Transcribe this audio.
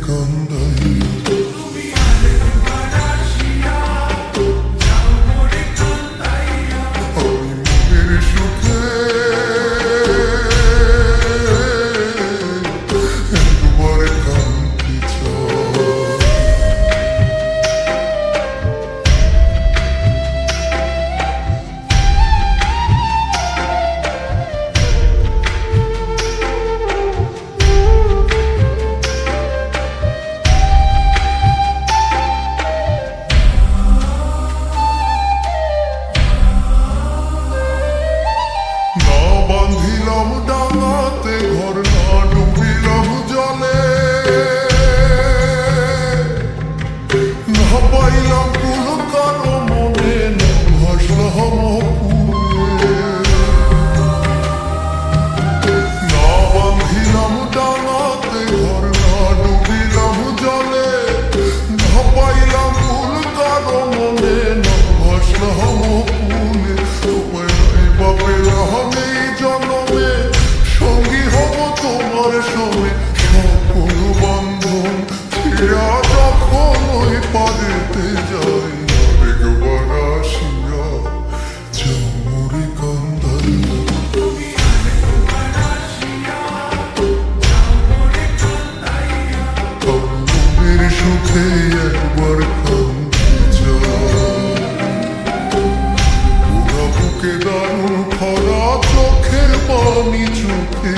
কান্দাইয়া আমি মনের সুখে একবার কান্দি চাই। না বাঁধিলাম ডাঙাতে ঘর, না ডুবিলাম জলে, না পাইলাম কুল কারো মনে, না ভাসলাম পুরে। না বাঁধিলাম ডাঙাতে ঘর, না ডুবিলাম জলে, না পাইলাম কুল কারো মনে, না ভাসলাম পুরে। তোমায় নাই বাপের আমি জন্মে সঙ্গী হব তোমার সঙ্গে, সকল বন্ধন ছিড়া যখন ওই পারেতে যাই। আরেকবার আসিয়া চামড়ি কান্দাইয়া মনের সুখে একবার কান্দি যাই। বুকে দারুণ খরা চোখের পানি চোখে